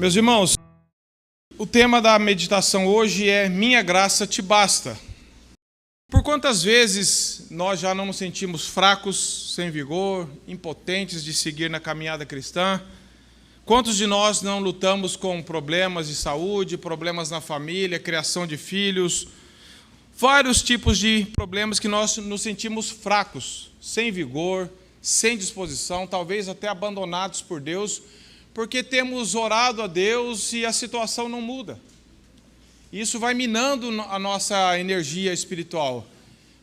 Meus irmãos, o tema da meditação hoje é Minha graça te basta. Por quantas vezes nós já não nos sentimos fracos, sem vigor, impotentes de seguir na caminhada cristã? Quantos de nós não lutamos com problemas de saúde, problemas na família, criação de filhos, vários tipos de problemas que nós nos sentimos fracos, sem vigor, sem disposição, talvez até abandonados por Deus, porque temos orado a Deus e a situação não muda. Isso vai minando a nossa energia espiritual.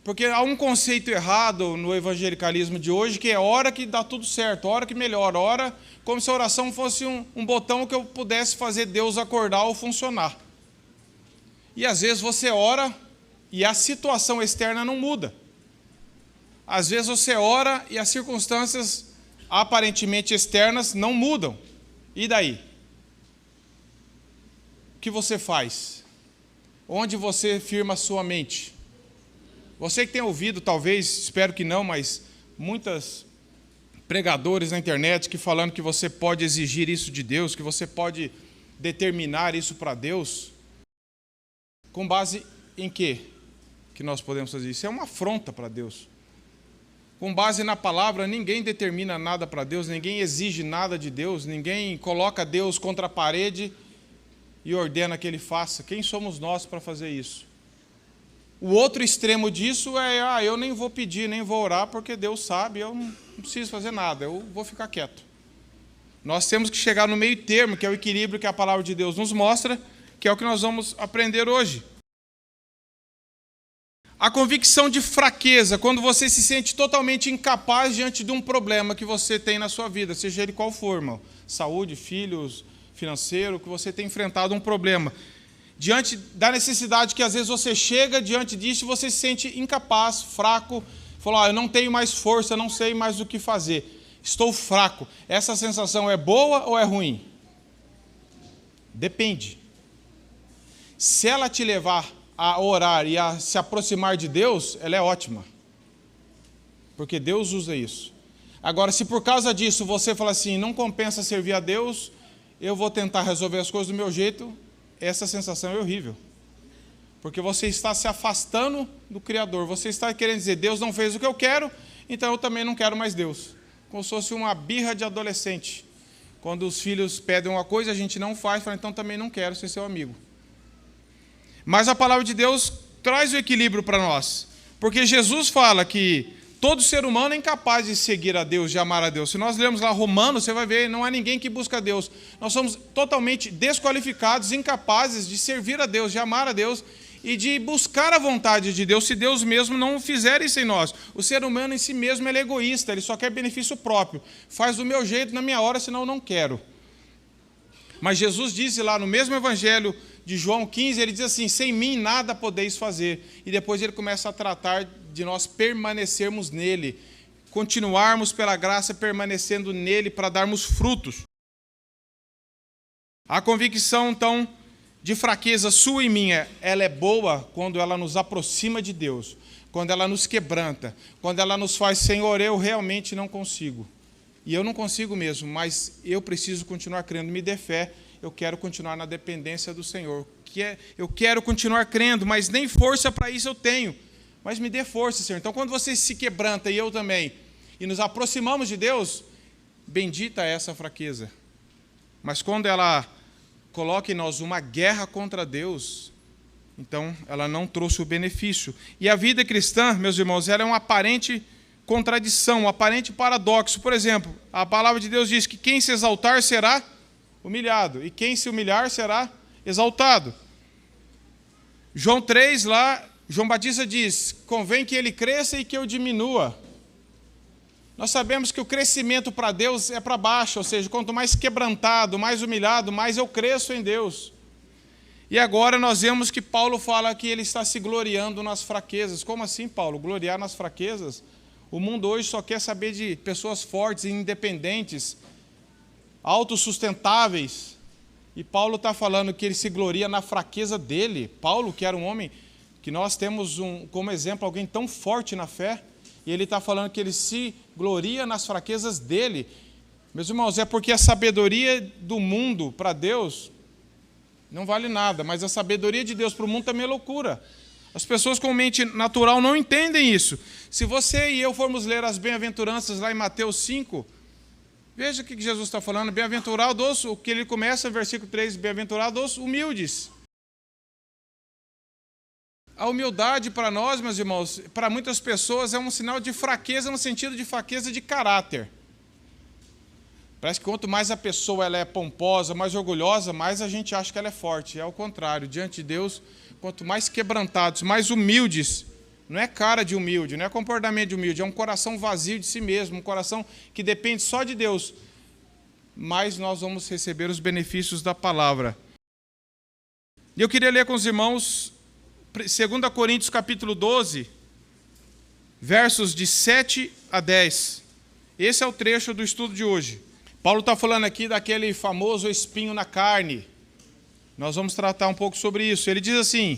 Porque há um conceito errado no evangelicalismo de hoje, que é hora que dá tudo certo, hora que melhora, hora como se a oração fosse um botão que eu pudesse fazer Deus acordar ou funcionar. E às vezes você ora e a situação externa não muda. Às vezes você ora e as circunstâncias aparentemente externas não mudam. E daí? O que você faz? Onde você firma a sua mente? Você que tem ouvido, talvez, espero que não, mas muitos pregadores na internet que falando que você pode exigir isso de Deus, que você pode determinar isso para Deus. Com base em quê que nós podemos fazer isso? É uma afronta para Deus. Com base na palavra, ninguém determina nada para Deus, ninguém exige nada de Deus, ninguém coloca Deus contra a parede e ordena que Ele faça. Quem somos nós para fazer isso? O outro extremo disso é, eu nem vou pedir, nem vou orar, porque Deus sabe, eu não preciso fazer nada, eu vou ficar quieto. Nós temos que chegar no meio termo, que é o equilíbrio que a palavra de Deus nos mostra, que é o que nós vamos aprender hoje. A convicção de fraqueza, quando você se sente totalmente incapaz diante de um problema que você tem na sua vida, seja ele qual for, irmão, saúde, filhos, financeiro, que você tem enfrentado um problema. Diante da necessidade que às vezes você chega diante disso e você se sente incapaz, fraco, fala, eu não tenho mais força, não sei mais o que fazer, estou fraco. Essa sensação é boa ou é ruim? Depende. Se ela te levar a orar e a se aproximar de Deus, ela é ótima. Porque Deus usa isso. Agora, se por causa disso você fala assim, não compensa servir a Deus, eu vou tentar resolver as coisas do meu jeito, essa sensação é horrível. Porque você está se afastando do Criador. Você está querendo dizer, Deus não fez o que eu quero, então eu também não quero mais Deus. Como se fosse uma birra de adolescente. Quando os filhos pedem uma coisa, a gente não faz, fala, então também não quero ser seu amigo. Mas a palavra de Deus traz o equilíbrio para nós. Porque Jesus fala que todo ser humano é incapaz de seguir a Deus, de amar a Deus. Se nós lermos lá Romanos, você vai ver, não há ninguém que busca a Deus. Nós somos totalmente desqualificados, incapazes de servir a Deus, de amar a Deus e de buscar a vontade de Deus, se Deus mesmo não fizer isso em nós. O ser humano em si mesmo ele é egoísta, ele só quer benefício próprio. Faz do meu jeito, na minha hora, senão eu não quero. Mas Jesus disse lá no mesmo evangelho de João 15, ele diz assim, sem mim nada podeis fazer. E depois ele começa a tratar de nós permanecermos nele, continuarmos pela graça permanecendo nele para darmos frutos. A convicção, então, de fraqueza sua e minha, ela é boa quando ela nos aproxima de Deus, quando ela nos quebranta, quando ela nos faz, Senhor, eu realmente não consigo. E eu não consigo mesmo, mas eu preciso continuar crendo. Me dê fé, eu quero continuar na dependência do Senhor. Eu quero continuar crendo, mas nem força para isso eu tenho. Mas me dê força, Senhor. Então, quando você se quebranta, e eu também, e nos aproximamos de Deus, bendita é essa fraqueza. Mas quando ela coloca em nós uma guerra contra Deus, então ela não trouxe o benefício. E a vida cristã, meus irmãos, ela é uma aparente contradição, um aparente paradoxo. Por exemplo, a palavra de Deus diz que quem se exaltar será humilhado, e quem se humilhar será exaltado. João 3, lá, João Batista diz, convém que ele cresça e que eu diminua. Nós sabemos que o crescimento para Deus é para baixo, ou seja, quanto mais quebrantado, mais humilhado, mais eu cresço em Deus. E agora nós vemos que Paulo fala que ele está se gloriando nas fraquezas. Como assim, Paulo? Gloriar nas fraquezas? O mundo hoje só quer saber de pessoas fortes e independentes, autossustentáveis. E Paulo está falando que ele se gloria na fraqueza dele. Paulo, que era um homem que nós temos como exemplo alguém tão forte na fé, e ele está falando que ele se gloria nas fraquezas dele. Meus irmãos, é porque a sabedoria do mundo para Deus não vale nada, mas a sabedoria de Deus para o mundo também é loucura. As pessoas com mente natural não entendem isso. Se você e eu formos ler as bem-aventuranças lá em Mateus 5, veja o que Jesus está falando. Bem-aventurados, o que ele começa, versículo 3, bem-aventurados humildes. A humildade para nós, meus irmãos, para muitas pessoas é um sinal de fraqueza, no sentido de fraqueza de caráter. Parece que quanto mais a pessoa ela é pomposa, mais orgulhosa, mais a gente acha que ela é forte. É o contrário, diante de Deus, quanto mais quebrantados, mais humildes, não é cara de humilde, não é comportamento de humilde, é um coração vazio de si mesmo, um coração que depende só de Deus, mais nós vamos receber os benefícios da palavra. E eu queria ler com os irmãos 2 Coríntios capítulo 12, versos de 7 a 10. Esse é o trecho do estudo de hoje. Paulo está falando aqui daquele famoso espinho na carne. Nós vamos tratar um pouco sobre isso. Ele diz assim: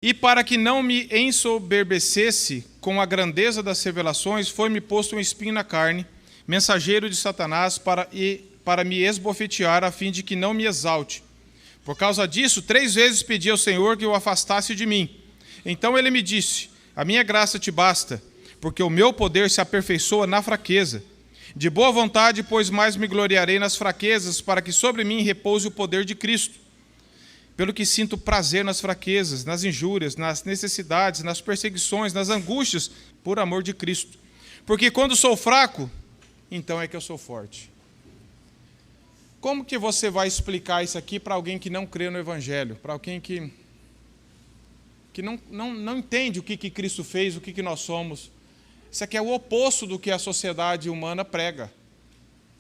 e para que não me ensoberbecesse com a grandeza das revelações, foi-me posto um espinho na carne, mensageiro de Satanás, para me esbofetear, a fim de que não me exalte. Por causa disso, 3 vezes pedi ao Senhor que o afastasse de mim. Então ele me disse: a minha graça te basta, porque o meu poder se aperfeiçoa na fraqueza. De boa vontade, pois mais me gloriarei nas fraquezas, para que sobre mim repouse o poder de Cristo. Pelo que sinto prazer nas fraquezas, nas injúrias, nas necessidades, nas perseguições, nas angústias, por amor de Cristo. Porque quando sou fraco, então é que eu sou forte. Como que você vai explicar isso aqui para alguém que não crê no Evangelho? Para alguém que não entende o que Cristo fez, o que nós somos? Isso aqui é o oposto do que a sociedade humana prega.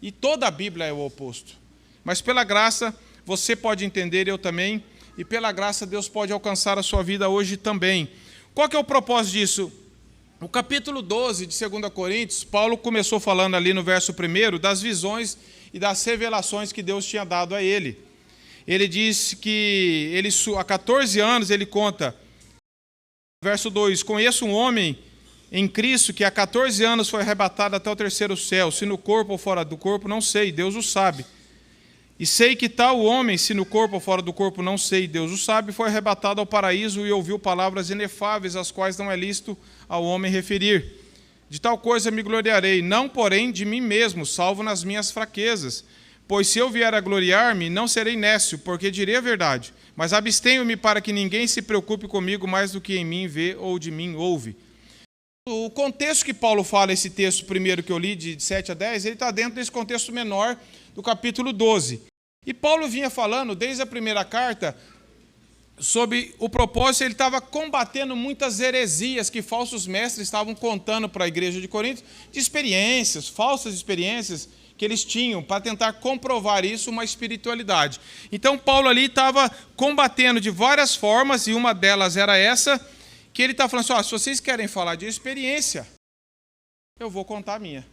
E toda a Bíblia é o oposto. Mas pela graça, você pode entender, eu também, e pela graça Deus pode alcançar a sua vida hoje também. Qual que é o propósito disso? No capítulo 12 de 2 Coríntios, Paulo começou falando ali no verso 1 das visões e das revelações que Deus tinha dado a ele. Ele disse que há 14 anos ele conta, verso 2, conheço um homem em Cristo que há 14 anos foi arrebatado até o 3º céu, se no corpo ou fora do corpo, não sei, Deus o sabe. E sei que tal homem, se no corpo ou fora do corpo, não sei, Deus o sabe, foi arrebatado ao paraíso e ouviu palavras inefáveis, as quais não é lícito ao homem referir. De tal coisa me gloriarei, não porém de mim mesmo, salvo nas minhas fraquezas. Pois se eu vier a gloriar-me, não serei nécio, porque direi a verdade. Mas abstenho-me para que ninguém se preocupe comigo mais do que em mim vê ou de mim ouve. O contexto que Paulo fala, esse texto primeiro que eu li, de 7 a 10, ele está dentro desse contexto menor do capítulo 12. E Paulo vinha falando, desde a primeira carta, sobre o propósito. Ele estava combatendo muitas heresias que falsos mestres estavam contando para a igreja de Corinto, de experiências, falsas experiências que eles tinham, para tentar comprovar isso, uma espiritualidade. Então Paulo ali estava combatendo de várias formas, e uma delas era essa, que ele está falando assim: se vocês querem falar de experiência, eu vou contar a minha.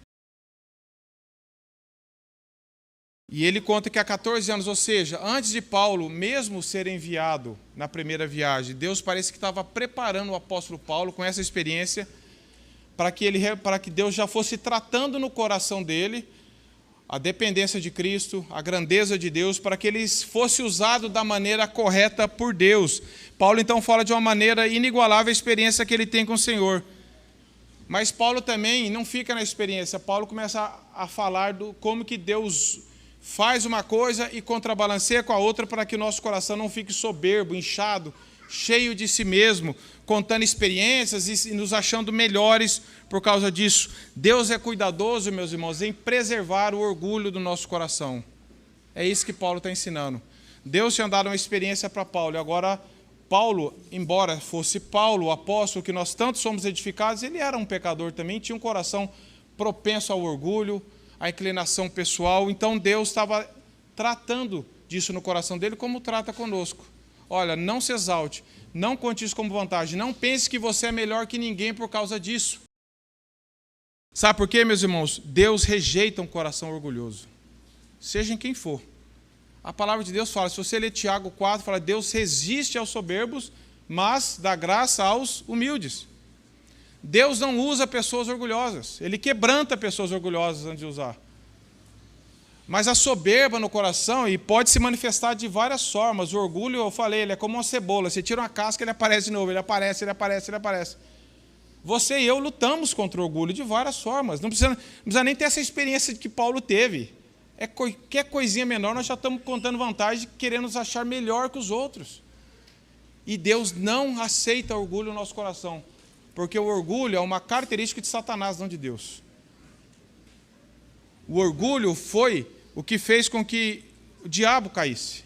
E ele conta que há 14 anos, ou seja, antes de Paulo mesmo ser enviado na primeira viagem, Deus parece que estava preparando o apóstolo Paulo com essa experiência para que Deus já fosse tratando no coração dele a dependência de Cristo, a grandeza de Deus, para que ele fosse usado da maneira correta por Deus. Paulo então fala de uma maneira inigualável a experiência que ele tem com o Senhor. Mas Paulo também não fica na experiência. Paulo começa a falar do como que Deus faz uma coisa e contrabalanceia com a outra, para que o nosso coração não fique soberbo, inchado, cheio de si mesmo, contando experiências e nos achando melhores por causa disso. Deus é cuidadoso, meus irmãos, em preservar o orgulho do nosso coração. É isso que Paulo está ensinando. Deus tinha dado uma experiência para Paulo, e agora Paulo, embora fosse Paulo, o apóstolo, que nós tanto somos edificados, ele era um pecador também, tinha um coração propenso ao orgulho, à inclinação pessoal. Então Deus estava tratando disso no coração dele, como trata conosco. Olha, não se exalte, não conte isso como vantagem, não pense que você é melhor que ninguém por causa disso. Sabe por quê, meus irmãos? Deus rejeita um coração orgulhoso, seja em quem for. A palavra de Deus fala, se você ler Tiago 4, fala: Deus resiste aos soberbos, mas dá graça aos humildes. Deus não usa pessoas orgulhosas, Ele quebranta pessoas orgulhosas antes de usar. Mas a soberba no coração, e pode se manifestar de várias formas. O orgulho, eu falei, ele é como uma cebola. Você tira uma casca, ele aparece de novo. Ele aparece, ele aparece, ele aparece. Você e eu lutamos contra o orgulho de várias formas. Não precisa nem ter essa experiência que Paulo teve. Qualquer coisinha menor, nós já estamos contando vantagem, querendo nos achar melhor que os outros. E Deus não aceita orgulho no nosso coração. Porque o orgulho é uma característica de Satanás, não de Deus. O orgulho foi o que fez com que o diabo caísse.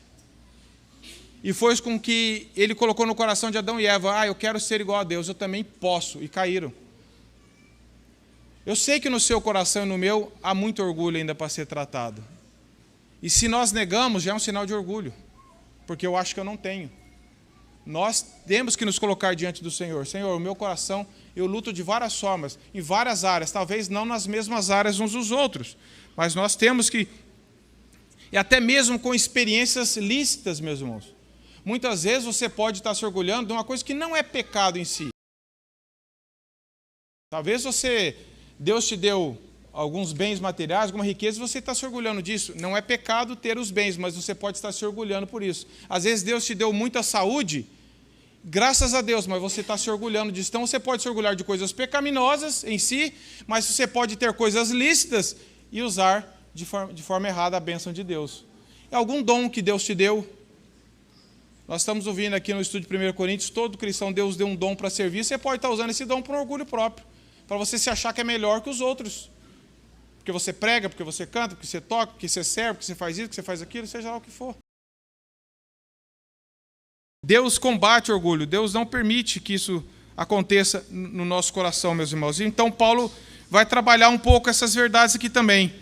E foi com que ele colocou no coração de Adão e Eva, eu quero ser igual a Deus, eu também posso, e caíram. Eu sei que no seu coração e no meu há muito orgulho ainda para ser tratado. E se nós negamos, já é um sinal de orgulho, porque eu acho que eu não tenho. Nós temos que nos colocar diante do Senhor. Senhor, o meu coração, eu luto de várias formas, em várias áreas, talvez não nas mesmas áreas uns dos outros, mas nós temos que, e até mesmo com experiências lícitas, meus irmãos. Muitas vezes você pode estar se orgulhando de uma coisa que não é pecado em si. Talvez Deus te deu alguns bens materiais, alguma riqueza, e você está se orgulhando disso. Não é pecado ter os bens, mas você pode estar se orgulhando por isso. Às vezes Deus te deu muita saúde, graças a Deus, mas você está se orgulhando disso. Então você pode se orgulhar de coisas pecaminosas em si, mas você pode ter coisas lícitas e usar de forma errada a bênção de Deus. É algum dom que Deus te deu. Nós estamos ouvindo aqui no estudo de 1 Coríntios, todo cristão, Deus deu um dom para servir, você pode estar usando esse dom para um orgulho próprio, para você se achar que é melhor que os outros. Porque você prega, porque você canta, porque você toca, porque você serve, porque você faz isso, porque você faz aquilo, seja lá o que for. Deus combate o orgulho, Deus não permite que isso aconteça no nosso coração, meus irmãos. Então Paulo vai trabalhar um pouco essas verdades aqui também.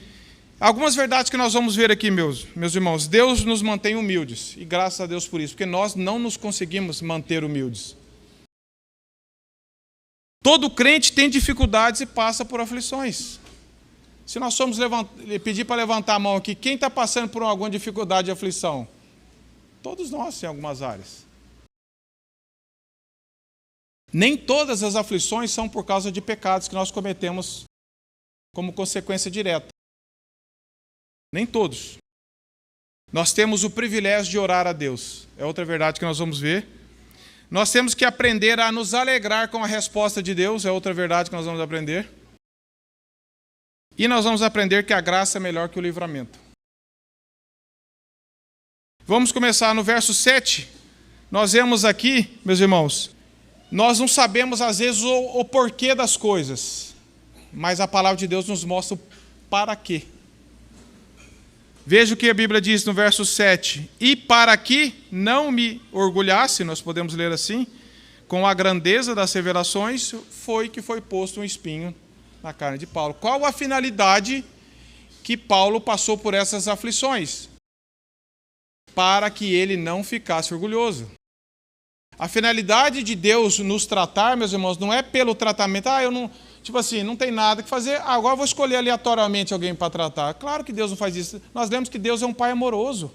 Algumas verdades que nós vamos ver aqui, meus irmãos. Deus nos mantém humildes, e graças a Deus por isso, porque nós não nos conseguimos manter humildes. Todo crente tem dificuldades e passa por aflições. Se nós formos pedir para levantar a mão aqui, quem está passando por alguma dificuldade e aflição? Todos nós em algumas áreas. Nem todas as aflições são por causa de pecados que nós cometemos como consequência direta. Nem todos. Nós temos o privilégio de orar a Deus. É outra verdade que nós vamos ver. Nós temos que aprender a nos alegrar com a resposta de Deus. É outra verdade que nós vamos aprender. E nós vamos aprender que a graça é melhor que o livramento. Vamos começar no verso 7. Nós vemos aqui, meus irmãos, nós não sabemos às vezes o porquê das coisas, mas a palavra de Deus nos mostra o para quê. Veja o que a Bíblia diz no verso 7. E para que não me orgulhasse, nós podemos ler assim, com a grandeza das revelações, foi que foi posto um espinho na carne de Paulo. Qual a finalidade que Paulo passou por essas aflições? Para que ele não ficasse orgulhoso. A finalidade de Deus nos tratar, meus irmãos, não é pelo tratamento, eu não, tipo assim, não tem nada que fazer, agora eu vou escolher aleatoriamente alguém para tratar. Claro que Deus não faz isso. Nós lemos que Deus é um pai amoroso.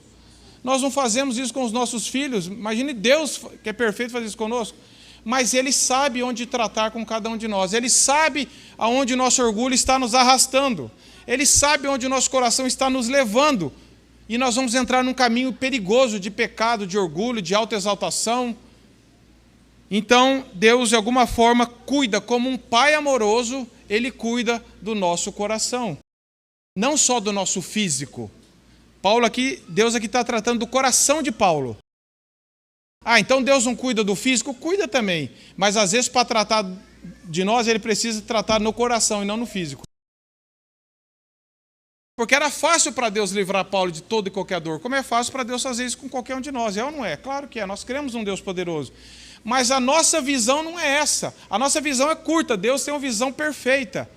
Nós não fazemos isso com os nossos filhos. Imagine Deus, que é perfeito, fazer isso conosco. Mas Ele sabe onde tratar com cada um de nós. Ele sabe aonde o nosso orgulho está nos arrastando. Ele sabe onde o nosso coração está nos levando. E nós vamos entrar num caminho perigoso de pecado, de orgulho, de autoexaltação. Então, Deus, de alguma forma, cuida, como um pai amoroso, Ele cuida do nosso coração. Não só do nosso físico. Deus aqui está tratando do coração de Paulo. Então Deus não cuida do físico? Cuida também. Mas às vezes, para tratar de nós, Ele precisa tratar no coração e não no físico. Porque era fácil para Deus livrar Paulo de toda e qualquer dor. Como é fácil para Deus fazer isso com qualquer um de nós? É ou não é? Claro que é. Nós cremos um Deus poderoso. Mas a nossa visão não é essa. A nossa visão é curta. Deus tem uma visão perfeita.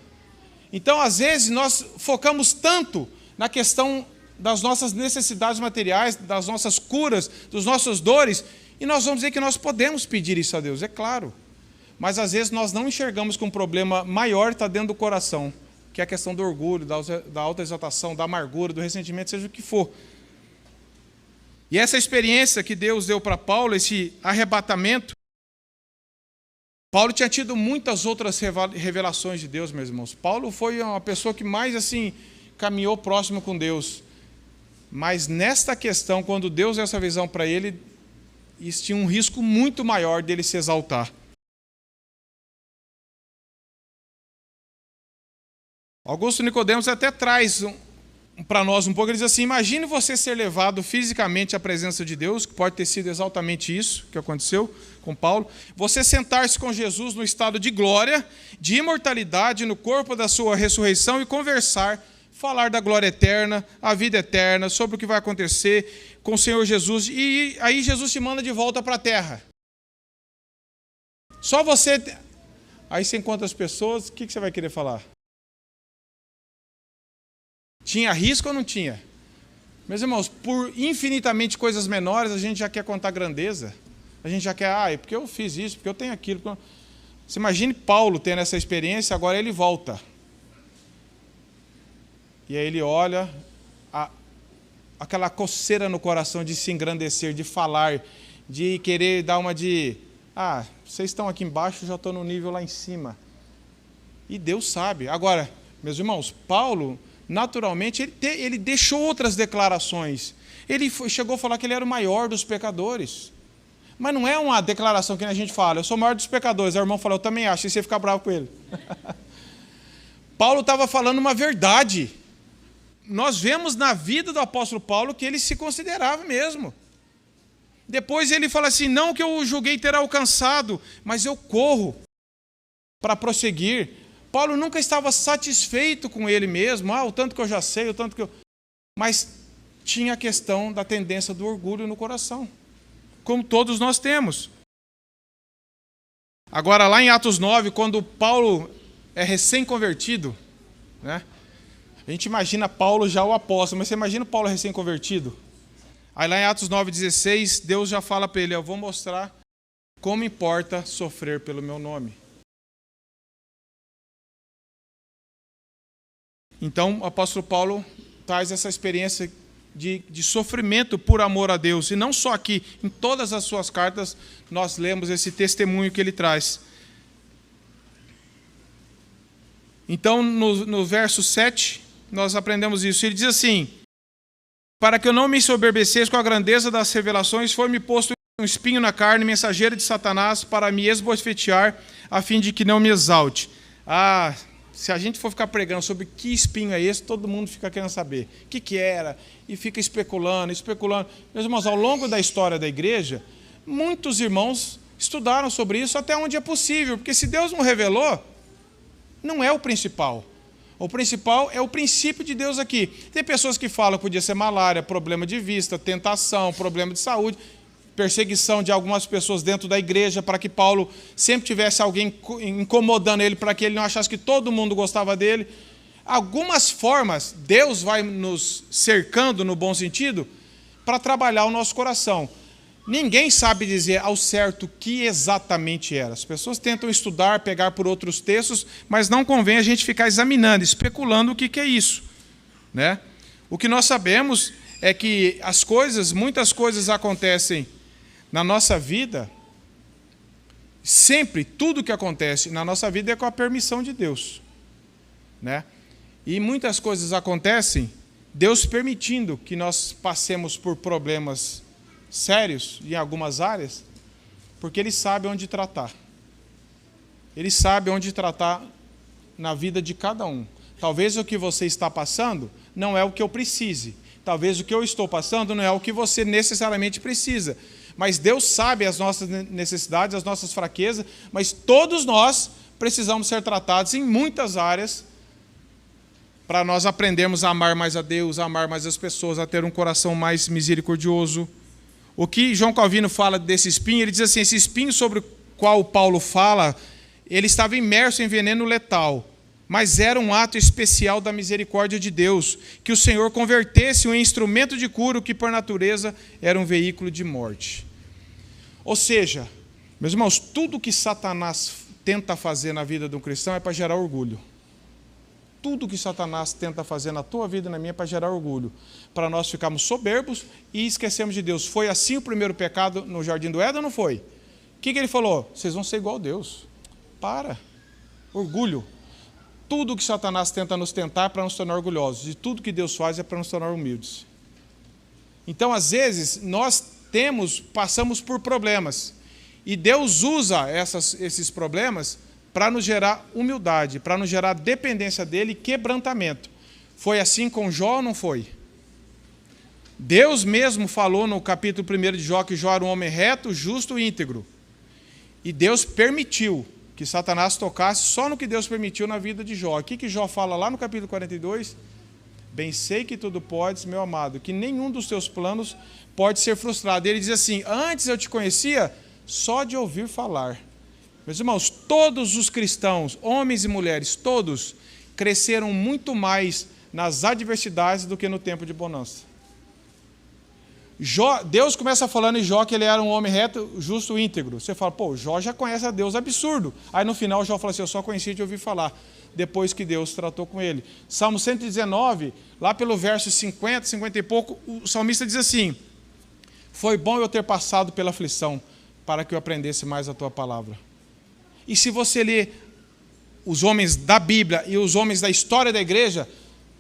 Então, às vezes, nós focamos tanto na questão das nossas necessidades materiais, das nossas curas, das nossas dores, e nós vamos dizer que nós podemos pedir isso a Deus, é claro. Mas, às vezes, nós não enxergamos que um problema maior está dentro do coração, que é a questão do orgulho, da autoexaltação, da amargura, do ressentimento, seja o que for. E essa experiência que Deus deu para Paulo, esse arrebatamento, Paulo tinha tido muitas outras revelações de Deus, meus irmãos. Paulo foi uma pessoa que mais caminhou próximo com Deus. Mas nesta questão, quando Deus deu essa visão para ele, isso tinha um risco muito maior dele se exaltar. Augusto Nicodemos até traz para nós um pouco, ele diz assim: imagine você ser levado fisicamente à presença de Deus, que pode ter sido exatamente isso que aconteceu com Paulo, você sentar-se com Jesus no estado de glória, de imortalidade, no corpo da sua ressurreição e conversar, falar da glória eterna, a vida eterna, sobre o que vai acontecer com o Senhor Jesus, e aí Jesus te manda de volta para a terra. Só você... Aí você encontra as pessoas, o que você vai querer falar? Tinha risco ou não tinha? Meus irmãos, por infinitamente coisas menores, a gente já quer contar grandeza. A gente já quer, é porque eu fiz isso, porque eu tenho aquilo. Você imagine Paulo tendo essa experiência, agora ele volta. E aí ele olha, aquela coceira no coração de se engrandecer, de falar, de querer dar uma de... vocês estão aqui embaixo, eu já estou no nível lá em cima. E Deus sabe. Agora, meus irmãos, Paulo... naturalmente, ele deixou outras declarações. Ele chegou a falar que ele era o maior dos pecadores. Mas não é uma declaração que a gente fala, eu sou o maior dos pecadores. Aí o irmão falou, eu também acho, e você fica bravo com ele. Paulo estava falando uma verdade. Nós vemos na vida do apóstolo Paulo que ele se considerava mesmo. Depois ele fala assim, não que eu julguei ter alcançado, mas eu corro para prosseguir. Paulo nunca estava satisfeito com ele mesmo, o tanto que eu já sei, o tanto que eu... Mas tinha a questão da tendência do orgulho no coração, como todos nós temos. Agora, lá em Atos 9, quando Paulo é recém-convertido, né? A gente imagina Paulo já o apóstolo, mas você imagina Paulo recém-convertido? Aí lá em Atos 9,16, Deus já fala para ele, eu vou mostrar como importa sofrer pelo meu nome. Então, o apóstolo Paulo traz essa experiência de sofrimento por amor a Deus. E não só aqui, em todas as suas cartas, nós lemos esse testemunho que ele traz. Então, no verso 7, nós aprendemos isso. Ele diz assim, para que eu não me ensoberbecesse com a grandeza das revelações, foi-me posto um espinho na carne, mensageiro de Satanás, para me esbofetear, a fim de que não me exalte. Se a gente for ficar pregando sobre que espinho é esse, todo mundo fica querendo saber o que era, e fica especulando. Meus irmãos, ao longo da história da igreja, muitos irmãos estudaram sobre isso até onde é possível, porque se Deus não revelou, não é o principal. O principal é o princípio de Deus aqui. Tem pessoas que falam que podia ser malária, problema de vista, tentação, problema de saúde, perseguição de algumas pessoas dentro da igreja, para que Paulo sempre tivesse alguém incomodando ele, para que ele não achasse que todo mundo gostava dele. Algumas formas, Deus vai nos cercando, no bom sentido, para trabalhar o nosso coração. Ninguém sabe dizer ao certo o que exatamente era. As pessoas tentam estudar, pegar por outros textos, mas não convém a gente ficar examinando, especulando o que é isso, né? O que nós sabemos é que muitas coisas acontecem na nossa vida, sempre, tudo que acontece na nossa vida é com a permissão de Deus, né? E muitas coisas acontecem, Deus permitindo que nós passemos por problemas sérios em algumas áreas, porque Ele sabe onde tratar. Ele sabe onde tratar na vida de cada um. Talvez o que você está passando não é o que eu precise. Talvez o que eu estou passando não é o que você necessariamente precisa. Mas Deus sabe as nossas necessidades, as nossas fraquezas, mas todos nós precisamos ser tratados em muitas áreas para nós aprendermos a amar mais a Deus, a amar mais as pessoas, a ter um coração mais misericordioso. O que João Calvino fala desse espinho, ele diz assim, esse espinho sobre o qual Paulo fala, ele estava imerso em veneno letal, mas era um ato especial da misericórdia de Deus, que o Senhor convertesse um instrumento de cura, que por natureza era um veículo de morte. Ou seja, meus irmãos, tudo que Satanás tenta fazer na vida de um cristão é para gerar orgulho. Tudo que Satanás tenta fazer na tua vida e na minha é para gerar orgulho. Para nós ficarmos soberbos e esquecemos de Deus. Foi assim o primeiro pecado no Jardim do Éden ou não foi? O que ele falou? Vocês vão ser igual a Deus. Para. Orgulho. Tudo que Satanás tenta nos tentar é para nos tornar orgulhosos. E tudo que Deus faz é para nos tornar humildes. Então, às vezes, nós passamos por problemas. E Deus usa esses problemas para nos gerar humildade, para nos gerar dependência dele e quebrantamento. Foi assim com Jó ou não foi? Deus mesmo falou no capítulo 1 de Jó que Jó era um homem reto, justo e íntegro. E Deus permitiu que Satanás tocasse só no que Deus permitiu na vida de Jó. O que Jó fala lá no capítulo 42? Bem sei que tudo podes, meu amado, que nenhum dos teus planos pode ser frustrado. Ele diz assim, antes eu te conhecia só de ouvir falar. Meus irmãos, todos os cristãos, homens e mulheres, todos cresceram muito mais nas adversidades do que no tempo de bonança. Deus começa falando em Jó que ele era um homem reto, justo e íntegro. Você fala, pô, Jó já conhece a Deus, absurdo. Aí no final Jó fala assim, eu só conhecia de ouvir falar, depois que Deus tratou com ele. Salmo 119, lá pelo verso 50, 50 e pouco, o salmista diz assim, foi bom eu ter passado pela aflição, para que eu aprendesse mais a tua palavra. E se você ler os homens da Bíblia e os homens da história da igreja,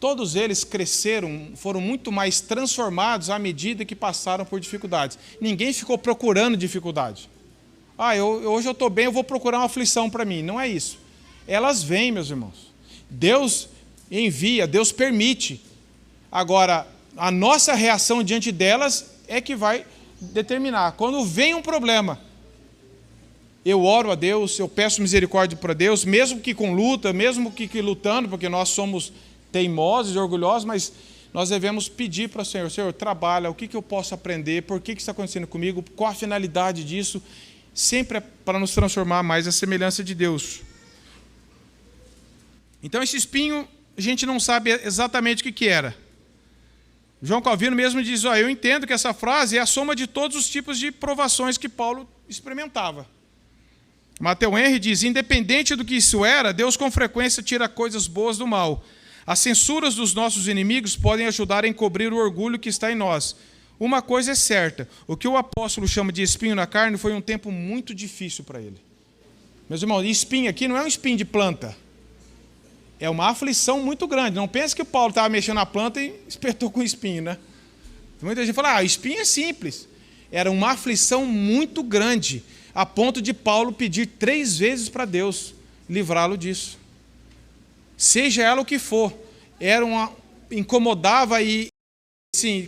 todos eles cresceram, foram muito mais transformados à medida que passaram por dificuldades. Ninguém ficou procurando dificuldade. Hoje eu estou bem, eu vou procurar uma aflição para mim. Não é isso. Elas vêm, meus irmãos. Deus envia, Deus permite. Agora, a nossa reação diante delas é que vai determinar. Quando vem um problema, eu oro a Deus, eu peço misericórdia para Deus, mesmo que com luta, mesmo que lutando, porque nós somos teimosos e orgulhosos, mas nós devemos pedir para o Senhor, Senhor, trabalha, o que eu posso aprender, por que está acontecendo comigo, qual a finalidade disso, sempre é para nos transformar mais à semelhança de Deus. Então esse espinho, a gente não sabe exatamente o que era. João Calvino mesmo diz, eu entendo que essa frase é a soma de todos os tipos de provações que Paulo experimentava. Matthew Henry diz, independente do que isso era, Deus com frequência tira coisas boas do mal. As censuras dos nossos inimigos podem ajudar a encobrir o orgulho que está em nós. Uma coisa é certa, o que o apóstolo chama de espinho na carne foi um tempo muito difícil para ele. Meus irmãos, espinho aqui não é um espinho de planta. É uma aflição muito grande. Não pense que o Paulo estava mexendo na planta e espetou com espinho, né? Muita gente fala, espinho é simples. Era uma aflição muito grande, a ponto de Paulo pedir 3 vezes para Deus livrá-lo disso. Seja ela o que for, incomodava e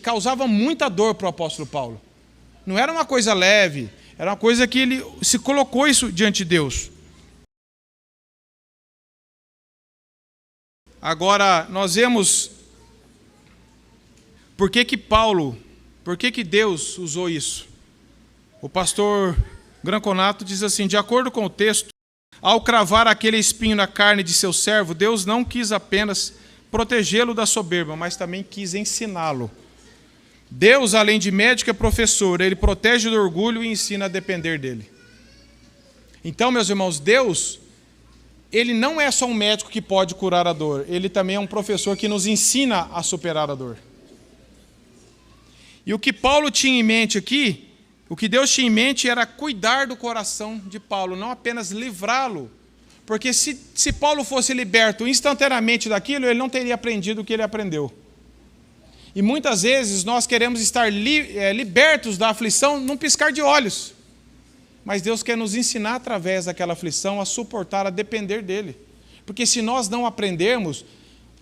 causava muita dor para o apóstolo Paulo. Não era uma coisa leve, era uma coisa que ele se colocou isso diante de Deus. Agora, nós vemos por que Deus usou isso. O pastor Granconato diz assim, de acordo com o texto, ao cravar aquele espinho na carne de seu servo, Deus não quis apenas protegê-lo da soberba, mas também quis ensiná-lo. Deus, além de médico, é professor, ele protege do orgulho e ensina a depender dele. Então, meus irmãos, Deus, ele não é só um médico que pode curar a dor, ele também é um professor que nos ensina a superar a dor. E o que Paulo tinha em mente aqui, o que Deus tinha em mente era cuidar do coração de Paulo, não apenas livrá-lo. Porque se Paulo fosse liberto instantaneamente daquilo, ele não teria aprendido o que ele aprendeu. E muitas vezes nós queremos estar libertos da aflição num piscar de olhos. Mas Deus quer nos ensinar através daquela aflição a suportar, a depender dele. Porque se nós não aprendermos,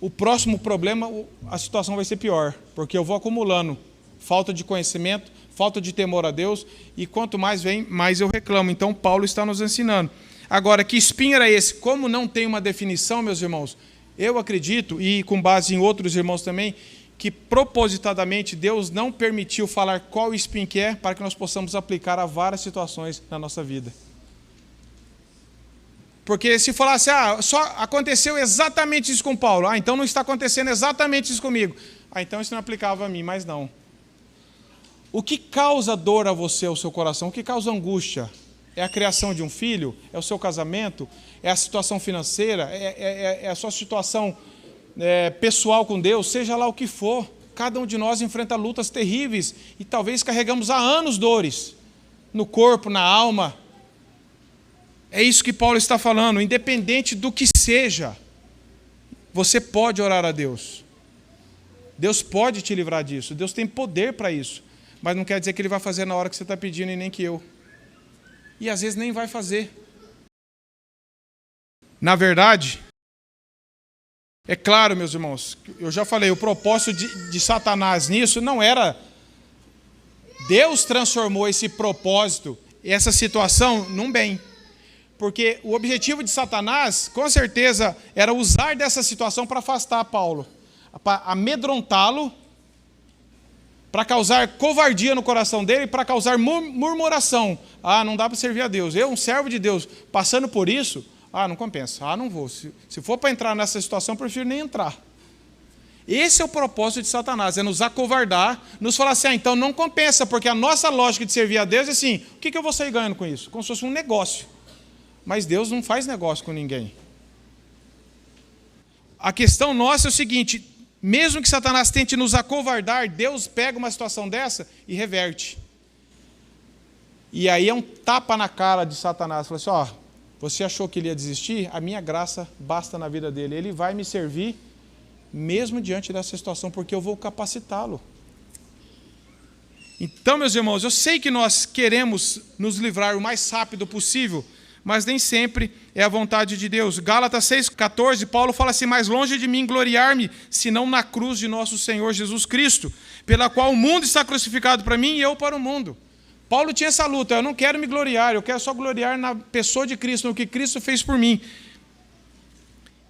o próximo problema, a situação vai ser pior. Porque eu vou acumulando falta de conhecimento, falta de temor a Deus, e quanto mais vem, mais eu reclamo. Então Paulo está nos ensinando. Agora, que espinho era esse? Como não tem uma definição, meus irmãos, eu acredito, e com base em outros irmãos também, que propositadamente Deus não permitiu falar qual espinho que é, para que nós possamos aplicar a várias situações na nossa vida. Porque se falasse, só aconteceu exatamente isso com Paulo, então não está acontecendo exatamente isso comigo. Então isso não aplicava a mim, mas não. O que causa dor a você, ao seu coração? O que causa angústia? É a criação de um filho? É o seu casamento? É a situação financeira? É a sua situação pessoal com Deus? Seja lá o que for. Cada um de nós enfrenta lutas terríveis e talvez carregamos há anos dores no corpo, na alma. É isso que Paulo está falando. Independente do que seja, você pode orar a Deus. Deus pode te livrar disso. Deus tem poder para isso. Mas não quer dizer que Ele vai fazer na hora que você está pedindo e nem que eu. E às vezes nem vai fazer. Na verdade, é claro, meus irmãos, eu já falei, o propósito de Satanás nisso não era... Deus transformou esse propósito, essa situação, num bem. Porque o objetivo de Satanás, com certeza, era usar dessa situação para afastar Paulo, para amedrontá-lo, para causar covardia no coração dele, para causar murmuração. Ah, não dá para servir a Deus. Eu, um servo de Deus, passando por isso, não compensa. Não vou. Se for para entrar nessa situação, eu prefiro nem entrar. Esse é o propósito de Satanás, é nos acovardar, nos falar assim, então não compensa, porque a nossa lógica de servir a Deus é assim, o que eu vou sair ganhando com isso? Como se fosse um negócio. Mas Deus não faz negócio com ninguém. A questão nossa é o seguinte, mesmo que Satanás tente nos acovardar, Deus pega uma situação dessa e reverte. E aí é um tapa na cara de Satanás, fala assim, você achou que ele ia desistir? A minha graça basta na vida dele, ele vai me servir mesmo diante dessa situação, porque eu vou capacitá-lo. Então, meus irmãos, eu sei que nós queremos nos livrar o mais rápido possível, mas nem sempre é a vontade de Deus. Gálatas 6,14, Paulo fala assim, mais longe de mim gloriar-me, senão na cruz de nosso Senhor Jesus Cristo, pela qual o mundo está crucificado para mim e eu para o mundo. Paulo tinha essa luta, eu não quero me gloriar, eu quero só gloriar na pessoa de Cristo, no que Cristo fez por mim.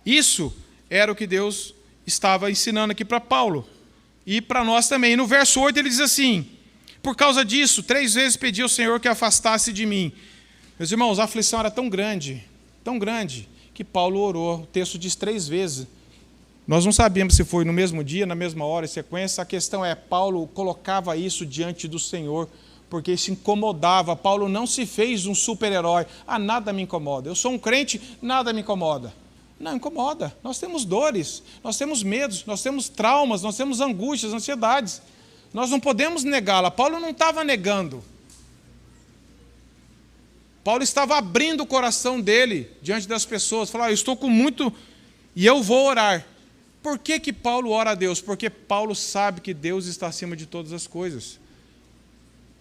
Isso era o que Deus estava ensinando aqui para Paulo e para nós também. E no verso 8 ele diz assim, por causa disso, 3 vezes pedi ao Senhor que afastasse de mim. Meus irmãos, a aflição era tão grande, que Paulo orou. O texto diz 3 vezes. Nós não sabemos se foi no mesmo dia, na mesma hora, em sequência. A questão é, Paulo colocava isso diante do Senhor, porque isso incomodava. Paulo não se fez um super-herói. Nada me incomoda. Eu sou um crente, nada me incomoda. Não, incomoda. Nós temos dores, nós temos medos, nós temos traumas, nós temos angústias, ansiedades. Nós não podemos negá-la. Paulo não estava negando. Paulo estava abrindo o coração dele diante das pessoas. Falou, eu estou com muito e eu vou orar. Por que Paulo ora a Deus? Porque Paulo sabe que Deus está acima de todas as coisas.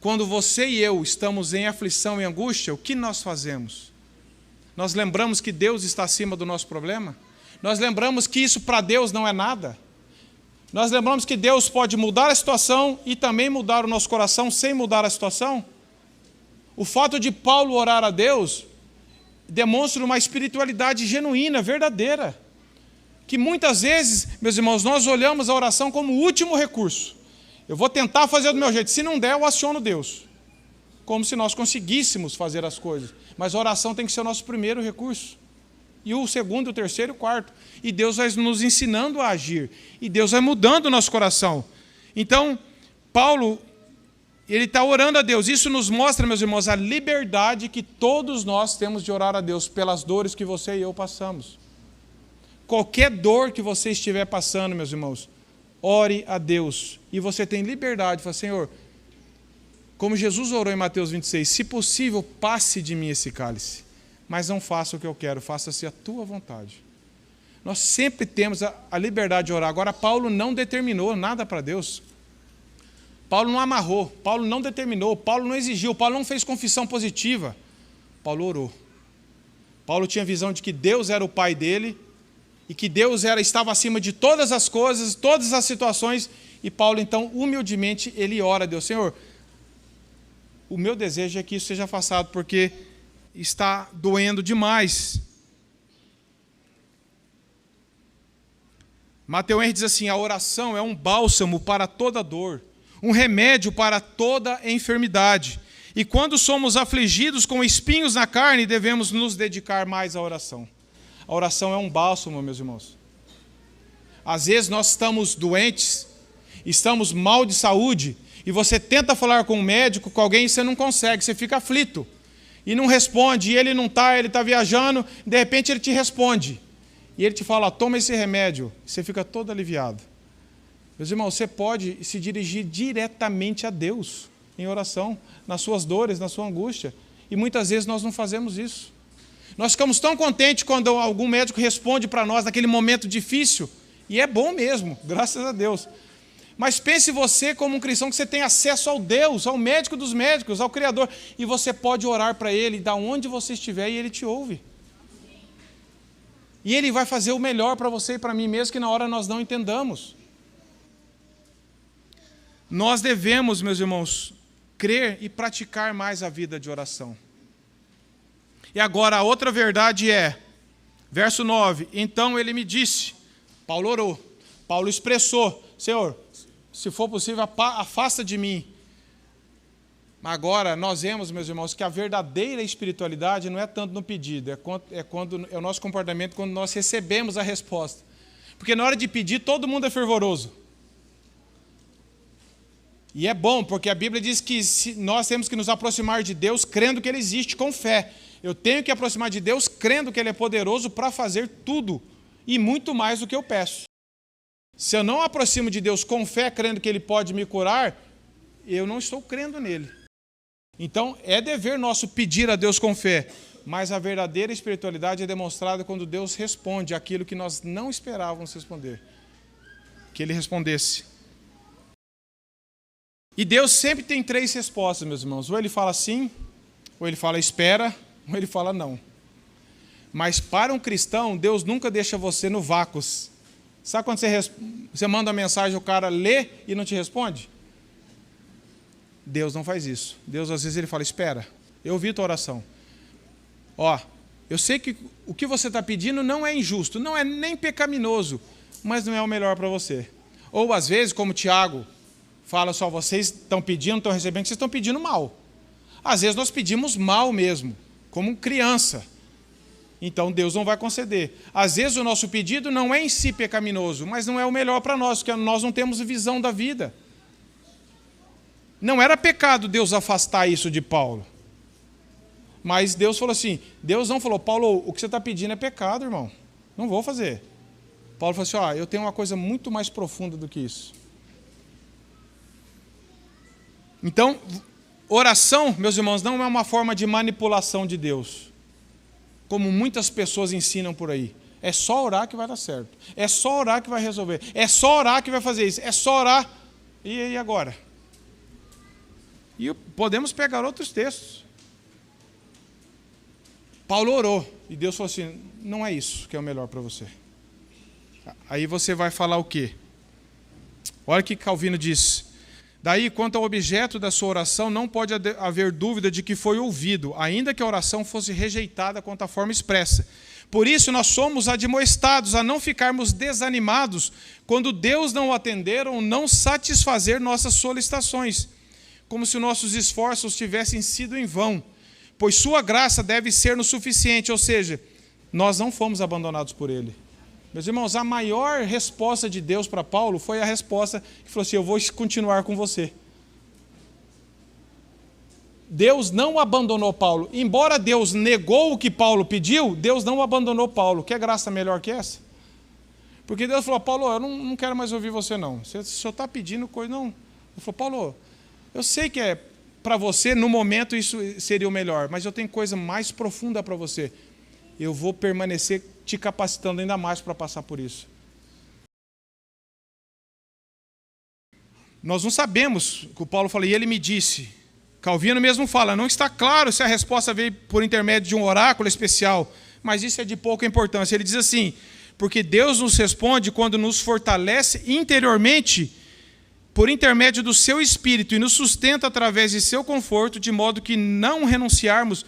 Quando você e eu estamos em aflição e angústia, o que nós fazemos? Nós lembramos que Deus está acima do nosso problema? Nós lembramos que isso para Deus não é nada? Nós lembramos que Deus pode mudar a situação e também mudar o nosso coração sem mudar a situação? O fato de Paulo orar a Deus demonstra uma espiritualidade genuína, verdadeira. Que muitas vezes, meus irmãos, nós olhamos a oração como o último recurso. Eu vou tentar fazer do meu jeito. Se não der, eu aciono Deus. Como se nós conseguíssemos fazer as coisas. Mas a oração tem que ser o nosso primeiro recurso. E o segundo, o terceiro e o quarto. E Deus vai nos ensinando a agir. E Deus vai mudando o nosso coração. Então, Paulo, ele está orando a Deus. Isso nos mostra, meus irmãos, a liberdade que todos nós temos de orar a Deus pelas dores que você e eu passamos. Qualquer dor que você estiver passando, meus irmãos, ore a Deus. E você tem liberdade. Fala, Senhor, como Jesus orou em Mateus 26, se possível, passe de mim esse cálice, mas não faça o que eu quero, faça-se a tua vontade. Nós sempre temos a liberdade de orar. Agora, Paulo não determinou nada para Deus. Paulo não amarrou, Paulo não determinou, Paulo não exigiu, Paulo não fez confissão positiva. Paulo orou. Paulo tinha a visão de que Deus era o Pai dele e que Deus estava acima de todas as coisas, todas as situações. E Paulo, então, humildemente, ele ora a Deus. Senhor, o meu desejo é que isso seja afastado, porque está doendo demais. Mateus Henry diz assim, a oração é um bálsamo para toda dor, um remédio para toda enfermidade. E quando somos afligidos com espinhos na carne, devemos nos dedicar mais à oração. A oração é um bálsamo, meus irmãos. Às vezes nós estamos doentes, estamos mal de saúde, e você tenta falar com um médico, com alguém, e você não consegue, você fica aflito. E não responde, e ele não está, ele está viajando, de repente ele te responde. E ele te fala, toma esse remédio, você fica todo aliviado. Meus irmãos, você pode se dirigir diretamente a Deus, em oração, nas suas dores, na sua angústia. E muitas vezes nós não fazemos isso. Nós ficamos tão contentes quando algum médico responde para nós naquele momento difícil, e é bom mesmo, graças a Deus. Mas pense você como um cristão que você tem acesso ao Deus, ao médico dos médicos, ao Criador. E você pode orar para Ele, da onde você estiver, e Ele te ouve. E Ele vai fazer o melhor para você e para mim, mesmo que na hora nós não entendamos. Nós devemos, meus irmãos, crer e praticar mais a vida de oração. E agora a outra verdade é, verso 9, então ele me disse, Paulo orou, Paulo expressou, Senhor, se for possível, afasta de mim. Agora, nós vemos, meus irmãos, que a verdadeira espiritualidade não é tanto no pedido, é o nosso comportamento quando nós recebemos a resposta. Porque na hora de pedir, todo mundo é fervoroso. E é bom, porque a Bíblia diz que nós temos que nos aproximar de Deus crendo que Ele existe, com fé. Eu tenho que aproximar de Deus crendo que Ele é poderoso para fazer tudo, e muito mais do que eu peço. Se eu não aproximo de Deus com fé, crendo que Ele pode me curar, eu não estou crendo nele. Então, é dever nosso pedir a Deus com fé, mas a verdadeira espiritualidade é demonstrada quando Deus responde aquilo que nós não esperávamos responder. Que Ele respondesse. E Deus sempre tem 3 respostas, meus irmãos. Ou Ele fala sim, ou Ele fala espera, ou Ele fala não. Mas para um cristão, Deus nunca deixa você no vácuo. Sabe quando você manda uma mensagem, o cara lê e não te responde? Deus não faz isso. Deus, às vezes, Ele fala, espera, eu ouvi tua oração. Ó, eu sei que o que você está pedindo não é injusto, não é nem pecaminoso, mas não é o melhor para você. Ou, às vezes, como Tiago fala só, vocês estão pedindo, estão recebendo, que vocês estão pedindo mal. Às vezes, nós pedimos mal mesmo, como criança. Então, Deus não vai conceder. Às vezes, o nosso pedido não é em si pecaminoso, mas não é o melhor para nós, porque nós não temos visão da vida. Não era pecado Deus afastar isso de Paulo. Mas Deus falou assim, Deus não falou, Paulo, o que você está pedindo é pecado, irmão. Não vou fazer. Paulo falou assim, eu tenho uma coisa muito mais profunda do que isso. Então, oração, meus irmãos, não é uma forma de manipulação de Deus, como muitas pessoas ensinam por aí. É só orar que vai dar certo. É só orar que vai resolver. É só orar que vai fazer isso. É só orar. E agora? E podemos pegar outros textos. Paulo orou. E Deus falou assim, não é isso que é o melhor para você. Aí você vai falar o quê? Olha o que Calvino diz. Daí, quanto ao objeto da sua oração, não pode haver dúvida de que foi ouvido, ainda que a oração fosse rejeitada quanto à forma expressa. Por isso, nós somos admoestados a não ficarmos desanimados quando Deus não atender ou não satisfazer nossas solicitações, como se nossos esforços tivessem sido em vão, pois sua graça deve ser-nos suficiente, ou seja, nós não fomos abandonados por Ele. Meus irmãos, a maior resposta de Deus para Paulo foi a resposta que falou assim, eu vou continuar com você. Deus não abandonou Paulo. Embora Deus negou o que Paulo pediu, Deus não abandonou Paulo. Quer graça melhor que essa? Porque Deus falou, Paulo, eu não quero mais ouvir você não. Se o senhor está pedindo coisa, não. Ele falou, Paulo, eu sei que para você, no momento, isso seria o melhor, mas eu tenho coisa mais profunda para você. Eu vou permanecer te capacitando ainda mais para passar por isso. Nós não sabemos, o Paulo fala, e ele me disse. Calvino mesmo fala, não está claro se a resposta veio por intermédio de um oráculo especial, mas isso é de pouca importância. Ele diz assim, porque Deus nos responde quando nos fortalece interiormente por intermédio do seu Espírito e nos sustenta através de seu conforto, de modo a não renunciarmos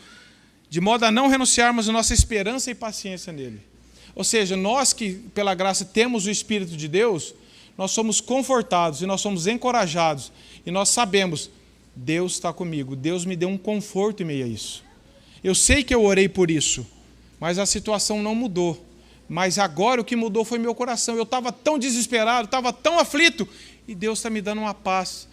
a nossa esperança e paciência nele. Ou seja, nós que, pela graça, temos o Espírito de Deus, nós somos confortados e nós somos encorajados. E nós sabemos, Deus está comigo, Deus me deu um conforto em meio a isso. Eu sei que eu orei por isso, mas a situação não mudou. Mas agora o que mudou foi meu coração. Eu estava tão desesperado, estava tão aflito, e Deus está me dando uma paz.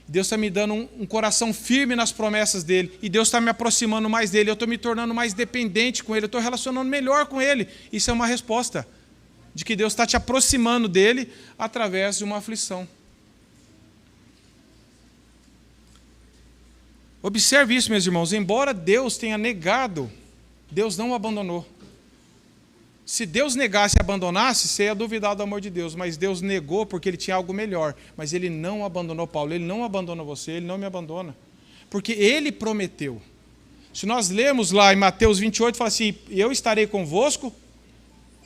Deus está me dando um coração firme nas promessas dEle. E Deus está me aproximando mais dEle. Eu estou me tornando mais dependente com Ele. Eu estou relacionando melhor com Ele. Isso é uma resposta de que Deus está te aproximando dEle através de uma aflição. Observe isso, meus irmãos. Embora Deus tenha negado, Deus não o abandonou. Se Deus negasse e abandonasse, você ia duvidar do amor de Deus. Mas Deus negou porque Ele tinha algo melhor. Mas Ele não abandonou Paulo, Ele não abandona você, Ele não me abandona. Porque Ele prometeu. Se nós lermos lá em Mateus 28, fala assim, eu estarei convosco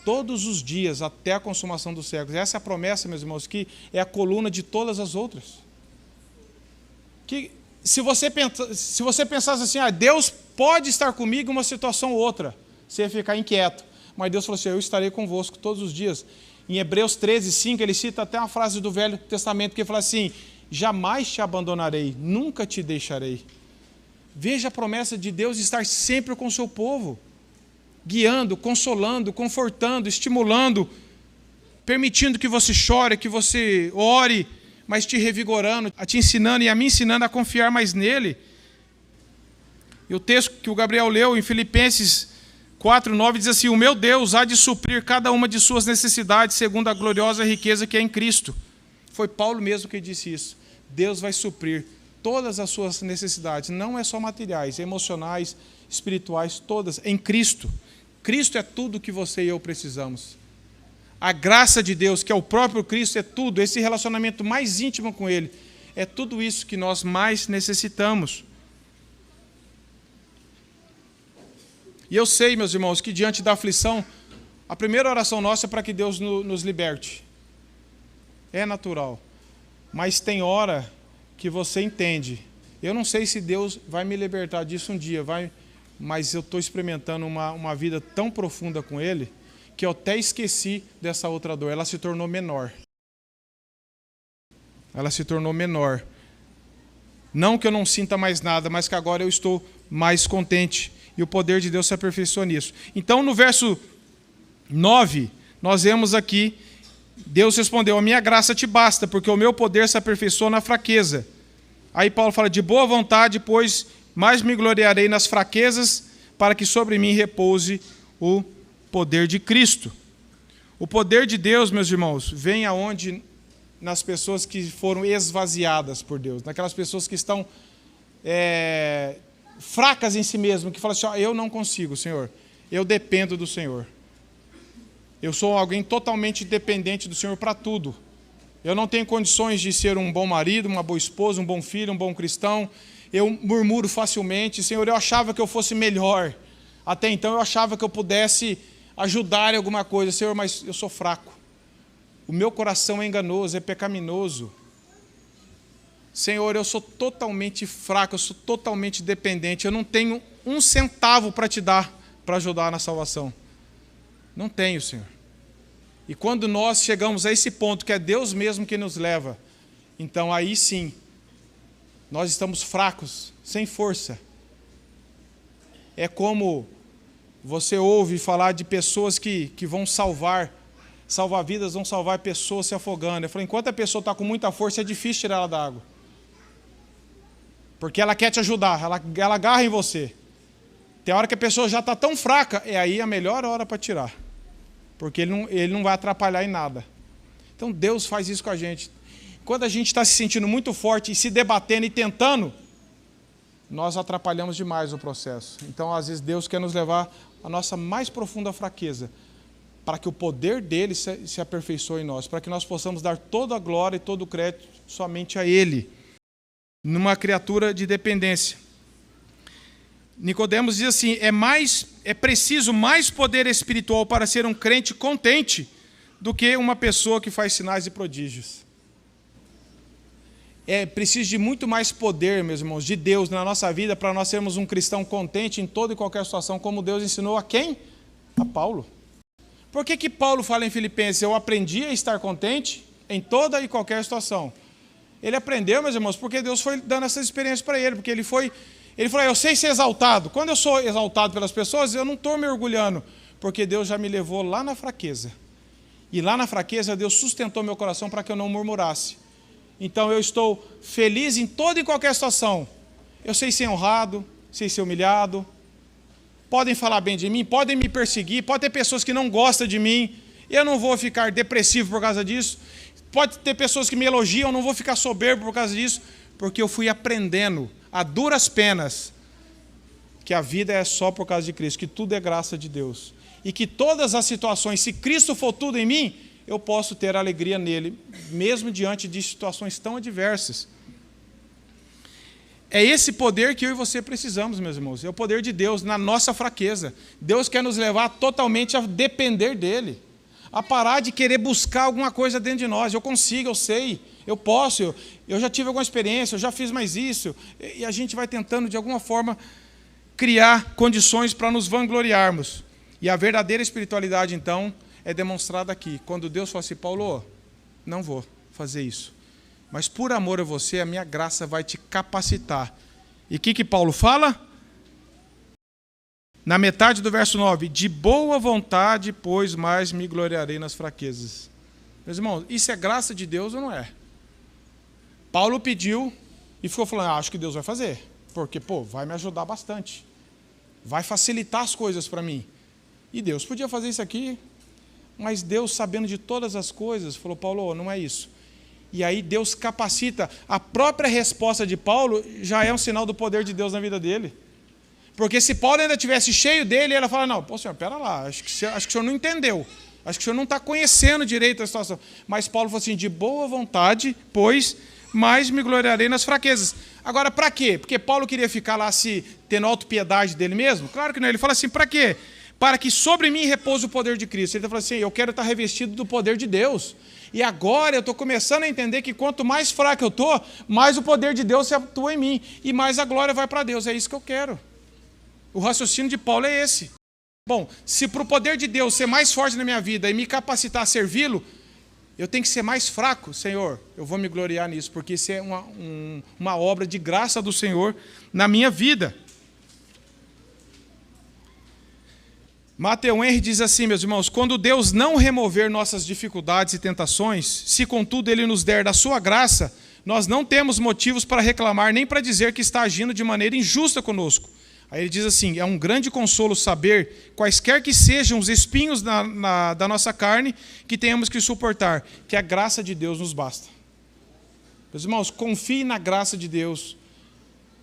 todos os dias, até a consumação dos séculos. Essa é a promessa, meus irmãos, que é a coluna de todas as outras. Que se você pensasse assim, Deus pode estar comigo em uma situação ou outra, você ia ficar inquieto. Mas Deus falou assim, eu estarei convosco todos os dias. Em Hebreus 13, 5, ele cita até uma frase do Velho Testamento, que ele fala assim, jamais te abandonarei, nunca te deixarei. Veja a promessa de Deus de estar sempre com o seu povo, guiando, consolando, confortando, estimulando, permitindo que você chore, que você ore, mas te revigorando, te ensinando e a me ensinando a confiar mais nele. E o texto que o Gabriel leu em Filipenses 4:9 diz assim, o meu Deus há de suprir cada uma de suas necessidades segundo a gloriosa riqueza que é em Cristo. Foi Paulo mesmo que disse isso. Deus vai suprir todas as suas necessidades, não é só materiais, emocionais, espirituais, todas, em Cristo. Cristo é tudo que você e eu precisamos. A graça de Deus, que é o próprio Cristo, é tudo, esse relacionamento mais íntimo com Ele, é tudo isso que nós mais necessitamos. E eu sei, meus irmãos, que diante da aflição, a primeira oração nossa é para que Deus nos liberte. É natural. Mas tem hora que você entende. Eu não sei se Deus vai me libertar disso um dia, mas eu estou experimentando uma vida tão profunda com Ele, que eu até esqueci dessa outra dor. Ela se tornou menor. Ela se tornou menor. Não que eu não sinta mais nada, mas que agora eu estou mais contente. E o poder de Deus se aperfeiçoa nisso. Então, no verso 9, nós vemos aqui, Deus respondeu, a minha graça te basta, porque o meu poder se aperfeiçoa na fraqueza. Aí Paulo fala, de boa vontade, pois mais me gloriarei nas fraquezas, para que sobre mim repouse o poder de Cristo. O poder de Deus, meus irmãos, vem aonde? Nas pessoas que foram esvaziadas por Deus, naquelas pessoas que estão fracas em si mesmas, que falam assim, eu não consigo, Senhor, eu dependo do Senhor. Eu sou alguém totalmente dependente do Senhor para tudo. Eu não tenho condições de ser um bom marido, uma boa esposa, um bom filho, um bom cristão. Eu murmuro facilmente. Senhor, eu achava que eu fosse melhor. Até então eu achava que eu pudesse ajudar em alguma coisa. Senhor, mas eu sou fraco. O meu coração é enganoso, é pecaminoso. Senhor, eu sou totalmente fraco, eu sou totalmente dependente. Eu não tenho um centavo para te dar, para ajudar na salvação. Não tenho, Senhor. E quando nós chegamos a esse ponto, que é Deus mesmo que nos leva, então aí sim, nós estamos fracos, sem força. É como você ouve falar de pessoas que vão salvar vidas, vão salvar pessoas se afogando. Eu falo, enquanto a pessoa está com muita força, é difícil tirar ela da água. Porque ela quer te ajudar, ela agarra em você. Tem hora que a pessoa já está tão fraca, é aí a melhor hora para tirar. Porque ele não vai atrapalhar em nada. Então Deus faz isso com a gente. Quando a gente está se sentindo muito forte e se debatendo e tentando, nós atrapalhamos demais o processo. Então, às vezes, Deus quer nos levar à nossa mais profunda fraqueza, para que o poder dele se aperfeiçoe em nós, para que nós possamos dar toda a glória e todo o crédito somente a Ele, numa criatura de dependência. Nicodemos diz assim, é preciso mais poder espiritual para ser um crente contente do que uma pessoa que faz sinais e prodígios. É preciso de muito mais poder, meus irmãos, de Deus na nossa vida para nós sermos um cristão contente em toda e qualquer situação, como Deus ensinou a quem? A Paulo. Por que Paulo fala em Filipenses, eu aprendi a estar contente em toda e qualquer situação? Ele aprendeu, meus irmãos, porque Deus foi dando essa experiência para ele, porque ele falou, eu sei ser exaltado. Quando eu sou exaltado pelas pessoas, eu não estou me orgulhando, porque Deus já me levou lá na fraqueza. E lá na fraqueza, Deus sustentou meu coração para que eu não murmurasse. Então eu estou feliz em toda e qualquer situação. Eu sei ser honrado, sei ser humilhado. Podem falar bem de mim, podem me perseguir, pode ter pessoas que não gostam de mim. Eu não vou ficar depressivo por causa disso. Pode ter pessoas que me elogiam, eu não vou ficar soberbo por causa disso, porque eu fui aprendendo a duras penas que a vida é só por causa de Cristo, que tudo é graça de Deus. e que todas as situações, se Cristo for tudo em mim, eu posso ter alegria nele, mesmo diante de situações tão adversas. É esse poder que eu e você precisamos, meus irmãos. É o poder de Deus na nossa fraqueza. Deus quer nos levar totalmente a depender dele, a parar de querer buscar alguma coisa dentro de nós. Eu consigo, eu sei, eu posso, eu já tive alguma experiência, eu já fiz mais isso. E a gente vai tentando, de alguma forma, criar condições para nos vangloriarmos. E a verdadeira espiritualidade, então, é demonstrada aqui. Quando Deus fala assim, Paulo, não vou fazer isso, mas por amor a você, a minha graça vai te capacitar. E o que Paulo fala? Na metade do verso 9, de boa vontade, pois mais me gloriarei nas fraquezas. Meus irmãos, isso é graça de Deus ou não é? Paulo pediu e ficou falando, acho que Deus vai fazer, porque, vai me ajudar bastante, vai facilitar as coisas para mim. E Deus podia fazer isso aqui, mas Deus, sabendo de todas as coisas, falou, Paulo, não é isso. E aí Deus capacita. A própria resposta de Paulo já é um sinal do poder de Deus na vida dele. Porque se Paulo ainda estivesse cheio dele, ela fala, não, senhor, pera lá, acho que o senhor não entendeu. Acho que o senhor não está conhecendo direito a situação. Mas Paulo falou assim, de boa vontade, pois mais me gloriarei nas fraquezas. Agora, para quê? Porque Paulo queria ficar lá se tendo autopiedade dele mesmo? Claro que não. Ele fala assim, para quê? Para que sobre mim repouse o poder de Cristo. Ele está falando assim, eu quero estar revestido do poder de Deus. E agora eu estou começando a entender que quanto mais fraco eu estou, mais o poder de Deus se atua em mim. E mais a glória vai para Deus. É isso que eu quero. O raciocínio de Paulo é esse. Bom, se para o poder de Deus ser mais forte na minha vida e me capacitar a servi-lo, eu tenho que ser mais fraco, Senhor, eu vou me gloriar nisso, porque isso é uma obra de graça do Senhor na minha vida. Matthew Henry diz assim, meus irmãos, quando Deus não remover nossas dificuldades e tentações, se contudo Ele nos der da sua graça, nós não temos motivos para reclamar nem para dizer que está agindo de maneira injusta conosco. Aí ele diz assim, é um grande consolo saber, quaisquer que sejam os espinhos da nossa carne, que tenhamos que suportar, que a graça de Deus nos basta. Meus irmãos, confie na graça de Deus,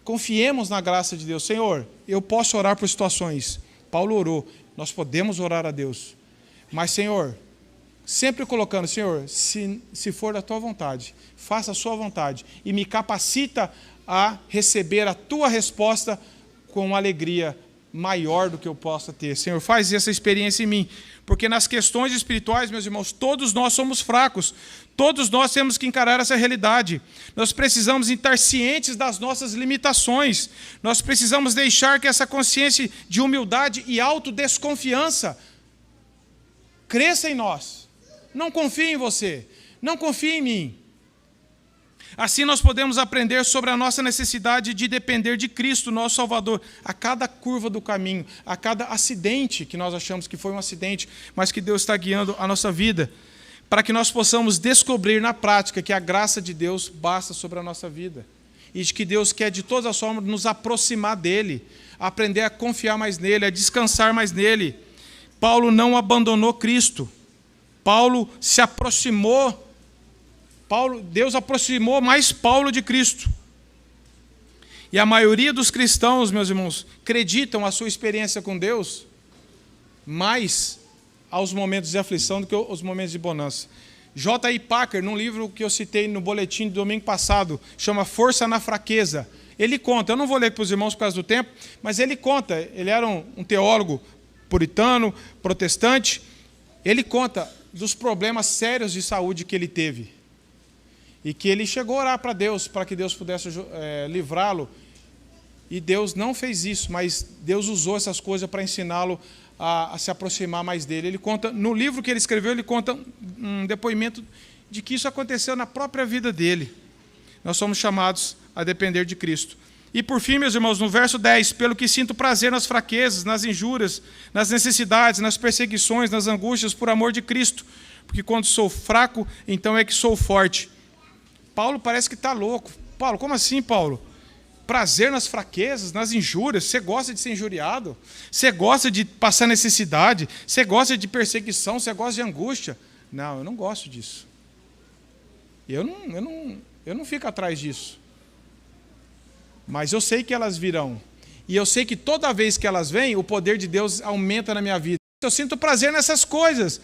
confiemos na graça de Deus. Senhor, eu posso orar por situações. Paulo orou, nós podemos orar a Deus. Mas, Senhor, sempre colocando, Senhor, se for da Tua vontade, faça a Sua vontade e me capacita a receber a Tua resposta com uma alegria maior do que eu possa ter. Senhor, faz essa experiência em mim, porque nas questões espirituais, meus irmãos, todos nós somos fracos, todos nós temos que encarar essa realidade. Nós precisamos estar cientes das nossas limitações, nós precisamos deixar que essa consciência de humildade e autodesconfiança cresça em nós. Não confie em você, não confie em mim. Assim nós podemos aprender sobre a nossa necessidade de depender de Cristo, nosso Salvador, a cada curva do caminho, a cada acidente que nós achamos que foi um acidente, mas que Deus está guiando a nossa vida, para que nós possamos descobrir na prática que a graça de Deus basta sobre a nossa vida e de que Deus quer de todas as formas nos aproximar dEle, aprender a confiar mais nele, a descansar mais nele. Paulo não abandonou Cristo, Paulo se aproximou. Deus aproximou mais Paulo de Cristo. E a maioria dos cristãos, meus irmãos, acreditam a sua experiência com Deus mais aos momentos de aflição do que aos momentos de bonança. J.I. Packer, num livro que eu citei no boletim do domingo passado, chama Força na Fraqueza, ele conta, eu não vou ler para os irmãos por causa do tempo, mas ele conta, ele era um teólogo puritano, protestante, ele conta dos problemas sérios de saúde que ele teve. E que ele chegou a orar para Deus, para que Deus pudesse livrá-lo. E Deus não fez isso, mas Deus usou essas coisas para ensiná-lo a se aproximar mais dele. Ele conta, no livro que ele escreveu, ele conta um depoimento de que isso aconteceu na própria vida dele. Nós somos chamados a depender de Cristo. E por fim, meus irmãos, no verso 10, pelo que sinto prazer nas fraquezas, nas injúrias, nas necessidades, nas perseguições, nas angústias, por amor de Cristo. Porque quando sou fraco, então é que sou forte. Paulo parece que está louco. Paulo, como assim, Paulo? Prazer nas fraquezas, nas injúrias. Você gosta de ser injuriado? Você gosta de passar necessidade? Você gosta de perseguição? Você gosta de angústia? Não, eu não gosto disso. Eu não fico atrás disso. Mas eu sei que elas virão. E eu sei que toda vez que elas vêm, o poder de Deus aumenta na minha vida. Eu sinto prazer nessas coisas.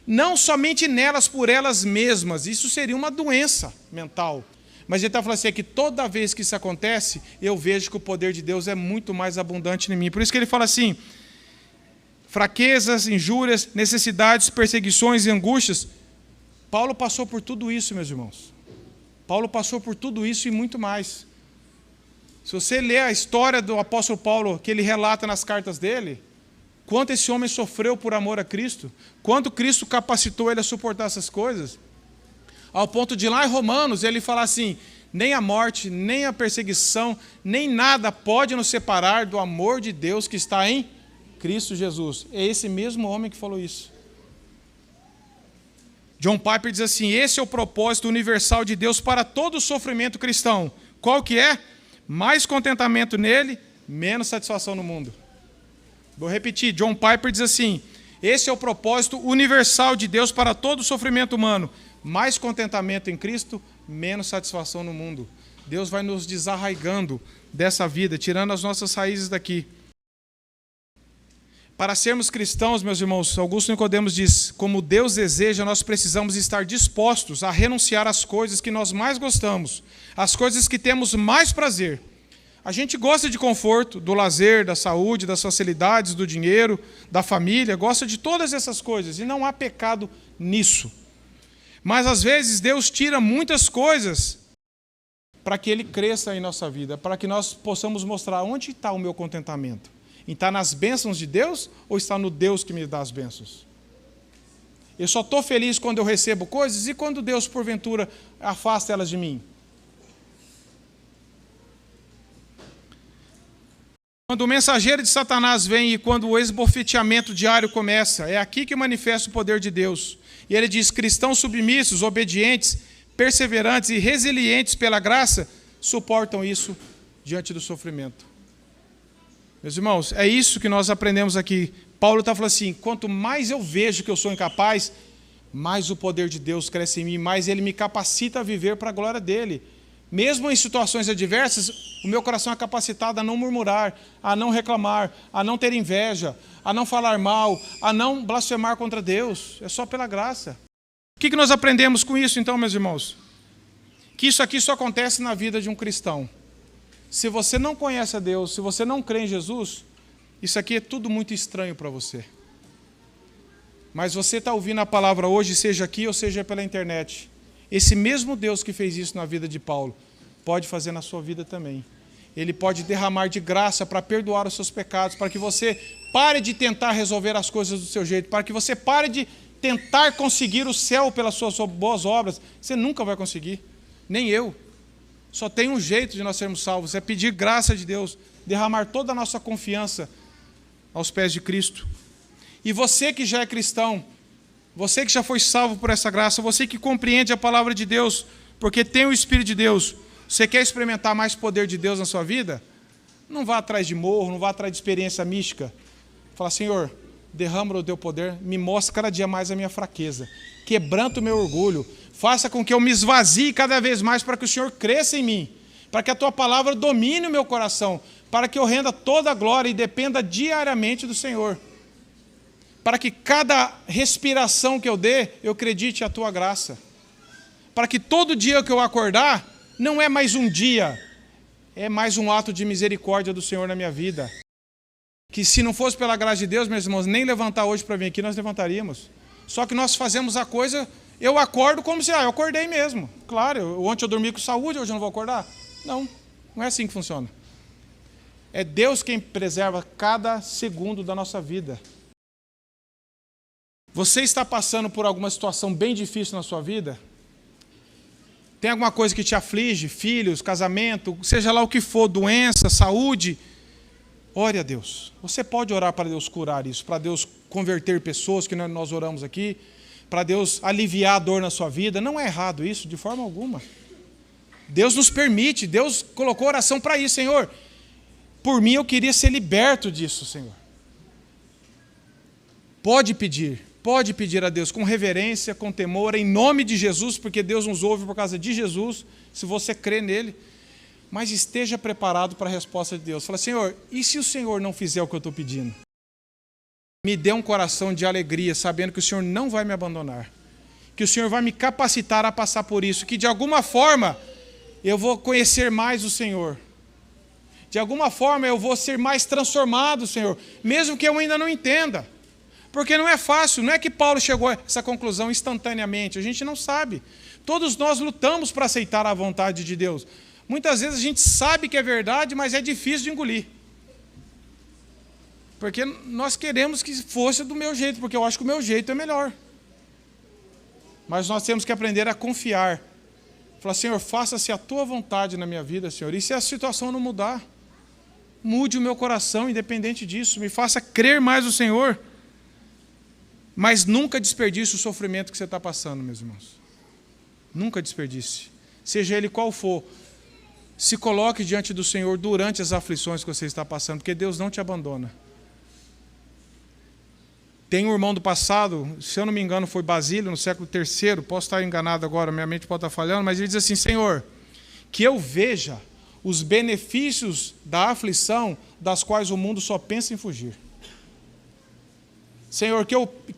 Não somente nelas por elas mesmas. Isso seria uma doença mental. Mas ele está falando assim, é que toda vez que isso acontece, eu vejo que o poder de Deus é muito mais abundante em mim. Por isso que ele fala assim, fraquezas, injúrias, necessidades, perseguições e angústias. Paulo passou por tudo isso, meus irmãos. Paulo passou por tudo isso e muito mais. Se você ler a história do apóstolo Paulo, que ele relata nas cartas dele, quanto esse homem sofreu por amor a Cristo, quanto Cristo capacitou ele a suportar essas coisas, ao ponto de lá em Romanos ele falar assim, nem a morte, nem a perseguição, nem nada pode nos separar do amor de Deus que está em Cristo Jesus. É esse mesmo homem que falou isso. John Piper diz assim, esse é o propósito universal de Deus para todo o sofrimento cristão. Qual que é? Mais contentamento nele, menos satisfação no mundo. Vou repetir, John Piper diz assim, esse é o propósito universal de Deus para todo o sofrimento humano. Mais contentamento em Cristo, menos satisfação no mundo. Deus vai nos desarraigando dessa vida, tirando as nossas raízes daqui. Para sermos cristãos, meus irmãos, Augusto Nicodemos diz, como Deus deseja, nós precisamos estar dispostos a renunciar às coisas que nós mais gostamos, às coisas que temos mais prazer. A gente gosta de conforto, do lazer, da saúde, das facilidades, do dinheiro, da família, gosta de todas essas coisas, e não há pecado nisso. Mas às vezes Deus tira muitas coisas para que Ele cresça em nossa vida, para que nós possamos mostrar onde está o meu contentamento. Está nas bênçãos de Deus ou está no Deus que me dá as bênçãos? Eu só estou feliz quando eu recebo coisas e quando Deus, porventura, afasta elas de mim? Quando o mensageiro de Satanás vem e quando o esbofeteamento diário começa, é aqui que manifesta o poder de Deus. E ele diz, cristãos submissos, obedientes, perseverantes e resilientes pela graça, suportam isso diante do sofrimento. Meus irmãos, é isso que nós aprendemos aqui. Paulo está falando assim, quanto mais eu vejo que eu sou incapaz, mais o poder de Deus cresce em mim, mais Ele me capacita a viver para a glória dEle. Mesmo em situações adversas, o meu coração é capacitado a não murmurar, a não reclamar, a não ter inveja, a não falar mal, a não blasfemar contra Deus. É só pela graça. O que nós aprendemos com isso então, meus irmãos? Que isso aqui só acontece na vida de um cristão. Se você não conhece a Deus, se você não crê em Jesus, isso aqui é tudo muito estranho para você. Mas você está ouvindo a palavra hoje, seja aqui ou seja pela internet. Esse mesmo Deus que fez isso na vida de Paulo, pode fazer na sua vida também. Ele pode derramar de graça para perdoar os seus pecados, para que você pare de tentar resolver as coisas do seu jeito, para que você pare de tentar conseguir o céu pelas suas boas obras. Você nunca vai conseguir, nem eu. Só tem um jeito de nós sermos salvos, é pedir graça de Deus, derramar toda a nossa confiança aos pés de Cristo. E você que já é cristão, você que já foi salvo por essa graça, você que compreende a palavra de Deus, porque tem o Espírito de Deus, você quer experimentar mais poder de Deus na sua vida? Não vá atrás de morro, não vá atrás de experiência mística. Fala, Senhor, derrama o teu poder, me mostra cada dia mais a minha fraqueza, quebranta o meu orgulho, faça com que eu me esvazie cada vez mais para que o Senhor cresça em mim, para que a tua palavra domine o meu coração, para que eu renda toda a glória e dependa diariamente do Senhor. Para que cada respiração que eu dê, eu acredite a tua graça. Para que todo dia que eu acordar, não é mais um dia, é mais um ato de misericórdia do Senhor na minha vida. Que se não fosse pela graça de Deus, meus irmãos, nem levantar hoje para vir aqui, nós levantaríamos. Só que nós fazemos a coisa, eu acordo como se, eu acordei mesmo. Claro, ontem eu dormi com saúde, hoje eu não vou acordar? Não, não é assim que funciona. É Deus quem preserva cada segundo da nossa vida. Você está passando por alguma situação bem difícil na sua vida? Tem alguma coisa que te aflige? Filhos, casamento, seja lá o que for, doença, saúde? Ore a Deus. Você pode orar para Deus curar isso, para Deus converter pessoas, que nós oramos aqui, para Deus aliviar a dor na sua vida. Não é errado isso, de forma alguma. Deus nos permite, Deus colocou oração para isso, Senhor. Por mim eu queria ser liberto disso, Senhor. Pode pedir a Deus com reverência, com temor, em nome de Jesus, porque Deus nos ouve por causa de Jesus, se você crê nele. Mas esteja preparado para a resposta de Deus. Fala, Senhor, e se o Senhor não fizer o que eu estou pedindo? me dê um coração de alegria, sabendo que o Senhor não vai me abandonar, que o Senhor vai me capacitar a passar por isso, que de alguma forma eu vou conhecer mais o Senhor. De alguma forma eu vou ser mais transformado, Senhor, mesmo que eu ainda não entenda. Porque não é fácil, não é que Paulo chegou a essa conclusão instantaneamente, a gente não sabe. Todos nós lutamos para aceitar a vontade de Deus. Muitas vezes a gente sabe que é verdade, mas é difícil de engolir. Porque nós queremos que fosse do meu jeito, porque eu acho que o meu jeito é melhor. Mas nós temos que aprender a confiar. Falar, Senhor, faça-se a tua vontade na minha vida, Senhor. E se a situação não mudar, mude o meu coração, independente disso. Me faça crer mais no Senhor. Mas nunca desperdice o sofrimento que você está passando, meus irmãos. Nunca desperdice. Seja ele qual for. Se coloque diante do Senhor durante as aflições que você está passando, porque Deus não te abandona. Tem um irmão do passado, se eu não me engano foi Basílio, no século III, posso estar enganado agora, minha mente pode estar falhando, mas ele diz assim, Senhor, que eu veja os benefícios da aflição das quais o mundo só pensa em fugir. Senhor, que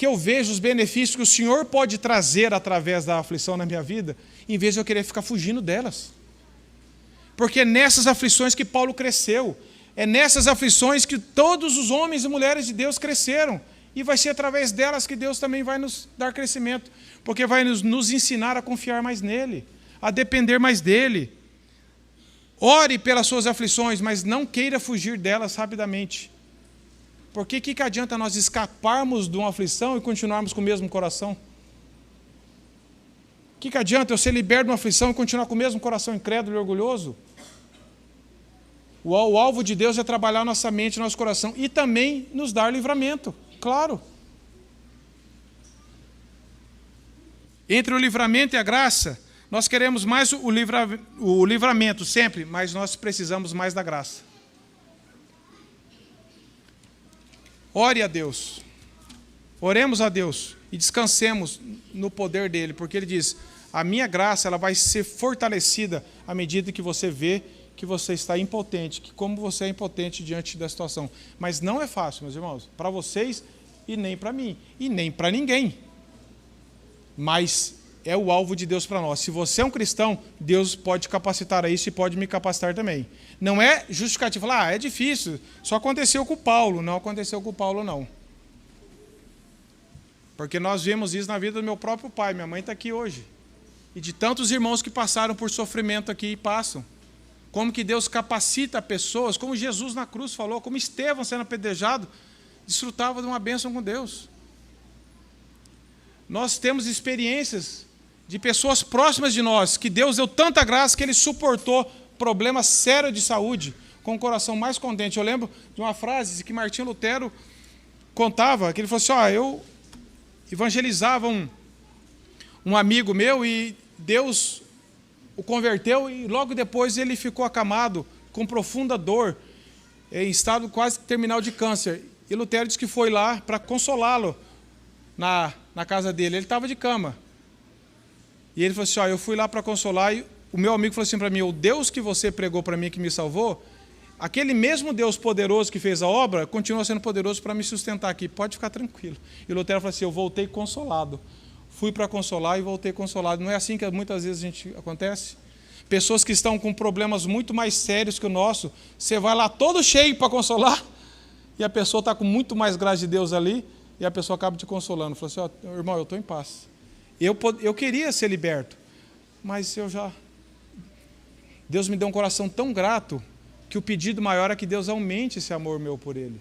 eu veja os benefícios que o Senhor pode trazer através da aflição na minha vida, em vez de eu querer ficar fugindo delas. Porque é nessas aflições que Paulo cresceu, é nessas aflições que todos os homens e mulheres de Deus cresceram, e vai ser através delas que Deus também vai nos dar crescimento, porque vai nos ensinar a confiar mais nele, a depender mais dele. Ore pelas suas aflições, mas não queira fugir delas rapidamente. Porque o que adianta nós escaparmos de uma aflição e continuarmos com o mesmo coração? O que adianta eu ser liberto de uma aflição e continuar com o mesmo coração incrédulo e orgulhoso? O alvo de Deus é trabalhar nossa mente e nosso coração e também nos dar livramento. Claro. Entre o livramento e a graça, nós queremos mais o livramento sempre, mas nós precisamos mais da graça. Ore a Deus. Oremos a Deus e descansemos no poder dele, porque ele diz, a minha graça ela vai ser fortalecida à medida que você vê que você está impotente, que como você é impotente diante da situação. Mas não é fácil, meus irmãos, para vocês e nem para mim, e nem para ninguém. Mas é o alvo de Deus para nós. Se você é um cristão, Deus pode capacitar a isso e pode me capacitar também. Não é justificativo, falar, é difícil, só aconteceu com Paulo. Não aconteceu com Paulo, não. Porque nós vemos isso na vida do meu próprio pai, minha mãe está aqui hoje. E de tantos irmãos que passaram por sofrimento aqui e passam. Como que Deus capacita pessoas, como Jesus na cruz falou, como Estevão sendo apedrejado, desfrutava de uma bênção com Deus. Nós temos experiências de pessoas próximas de nós, que Deus deu tanta graça que ele suportou problemas sérios de saúde, com o coração mais contente. Eu lembro de uma frase que Martinho Lutero contava, que ele falou assim, eu evangelizava um amigo meu e Deus o converteu e logo depois ele ficou acamado com profunda dor, em estado quase terminal de câncer. E Lutero disse que foi lá para consolá-lo na casa dele. Ele estava de cama. E ele falou assim, eu fui lá para consolar e o meu amigo falou assim para mim, o Deus que você pregou para mim que me salvou, aquele mesmo Deus poderoso que fez a obra, continua sendo poderoso para me sustentar aqui, pode ficar tranquilo. E Lutero falou assim, eu voltei consolado. Fui para consolar e voltei consolado. Não é assim que muitas vezes a gente acontece? Pessoas que estão com problemas muito mais sérios que o nosso, você vai lá todo cheio para consolar, e a pessoa está com muito mais graça de Deus ali, e a pessoa acaba te consolando. Falou assim, irmão, eu estou em paz. Eu queria ser liberto, mas Deus me deu um coração tão grato, que o pedido maior é que Deus aumente esse amor meu por Ele.